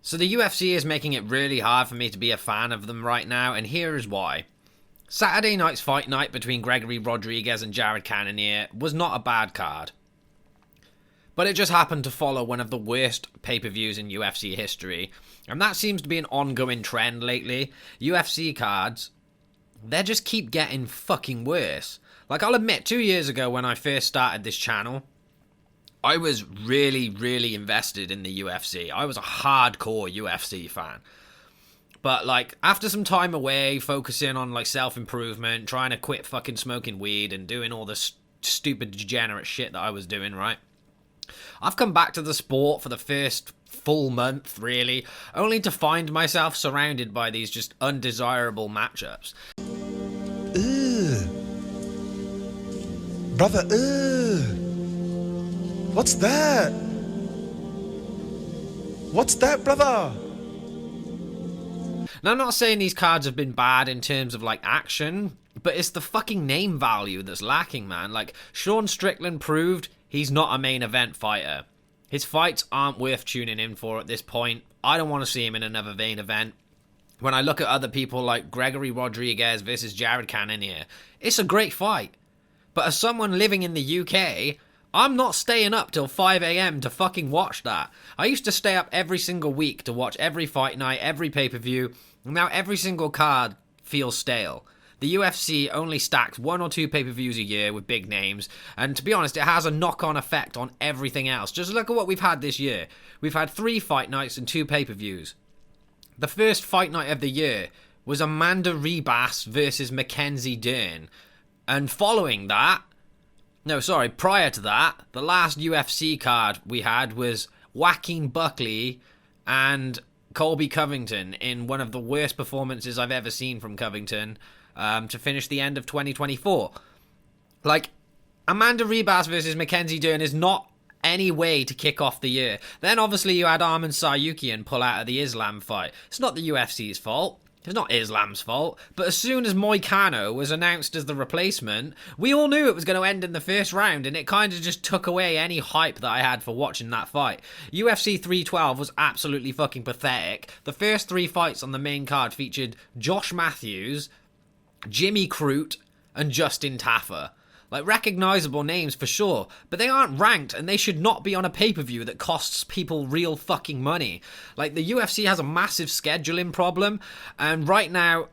So the UFC is making it really hard for me to be a fan of them right now, and here is why. Saturday night's fight night between Gregory Rodriguez and Jared Cannonier was not a bad card. But it just happened to follow one of the worst pay-per-views in UFC history, and that seems to be an ongoing trend lately. UFC cards, they just keep getting fucking worse. Like, I'll admit, 2 years ago when I first started this channel, I was really invested in the UFC. I was a hardcore UFC fan. But, like, after some time away, focusing on, like, self-improvement, trying to quit fucking smoking weed and doing all this stupid, degenerate shit that I was doing, right? I've come back to the sport for the first full month, really, only to find myself surrounded by these just undesirable matchups. Ugh. Brother, ugh. What's that? What's that, brother? Now, I'm not saying these cards have been bad in terms of, like, action, but it's the fucking name value that's lacking, man. Like, Sean Strickland proved he's not a main event fighter. His fights aren't worth tuning in for at this point. I don't want to see him in another main event. When I look at other people like Gregory Rodriguez versus Jared Cannonier, it's a great fight. But as someone living in the UK, I'm not staying up till 5 a.m. to fucking watch that. I used to stay up every single week to watch every fight night, every pay-per-view, and now every single card feels stale. The UFC only stacks 1 or 2 pay-per-views a year with big names, and to be honest, it has a knock-on effect on everything else. Just look at what we've had this year. We've had 3 fight nights and 2 pay-per-views. The first fight night of the year was Amanda Ribas versus Mackenzie Dern, and following that, prior to that, the last UFC card we had was Joaquin Buckley and Colby Covington in one of the worst performances I've ever seen from Covington to finish the end of 2024. Like, Amanda Ribas versus Mackenzie Dern is not any way to kick off the year. Then obviously you had Arman Tsarukyan pull out of the Islam fight. It's not the UFC's fault. It's not Islam's fault, but as soon as Moicano was announced as the replacement, we all knew it was going to end in the first round, and it kind of just took away any hype that I had for watching that fight. UFC 312 was absolutely fucking pathetic. The first 3 fights on the main card featured Josh Matthews, Jimmy Crute, and Justin Taffer. Like, recognizable names for sure, but they aren't ranked, and they should not be on a pay-per-view that costs people real fucking money. Like, the UFC has a massive scheduling problem, and right now,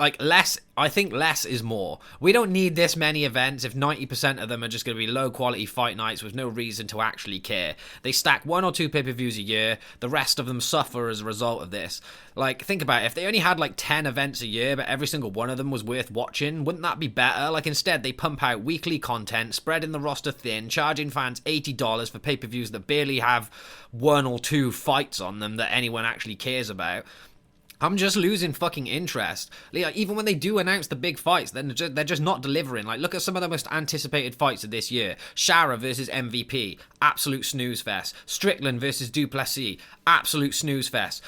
I think less is more. We don't need this many events if 90% of them are just going to be low-quality fight nights with no reason to actually care. They stack 1 or 2 pay-per-views a year, the rest of them suffer as a result of this. Like, think about it, if they only had like 10 events a year, but every single one of them was worth watching, wouldn't that be better? Like, instead, they pump out weekly content, spreading the roster thin, charging fans $80 for pay-per-views that barely have 1 or 2 fights on them that anyone actually cares about. I'm just losing fucking interest. Like, even when they do announce the big fights, then they're just not delivering. Like, look at some of the most anticipated fights of this year. Shara versus MVP, absolute snooze fest. Strickland versus Duplessis, absolute snooze fest.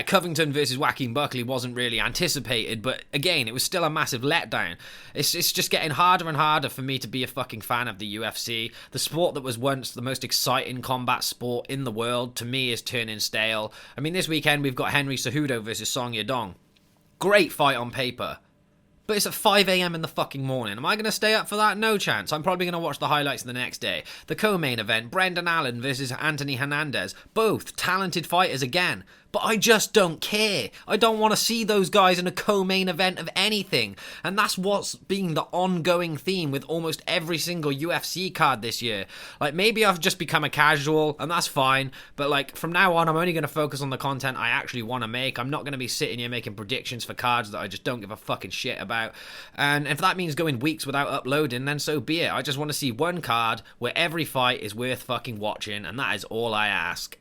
Covington versus Joaquin Buckley wasn't really anticipated, but again, it was still a massive letdown. It's just getting harder and harder for me to be a fucking fan of the UFC. The sport that was once the most exciting combat sport in the world, to me, is turning stale. I mean, this weekend we've got Henry Cejudo versus Song Yadong. Great fight on paper. But it's at 5 a.m. in the fucking morning. Am I going to stay up for that? No chance. I'm probably going to watch the highlights the next day. The co-main event, Brendan Allen versus Anthony Hernandez. Both talented fighters again. But I just don't care. I don't want to see those guys in a co-main event of anything. And that's what's been the ongoing theme with almost every single UFC card this year. Like, maybe I've just become a casual, and that's fine. But, like, from now on, I'm only going to focus on the content I actually want to make. I'm not going to be sitting here making predictions for cards that I just don't give a fucking shit about. And if that means going weeks without uploading, then so be it. I just want to see one card where every fight is worth fucking watching, and that is all I ask.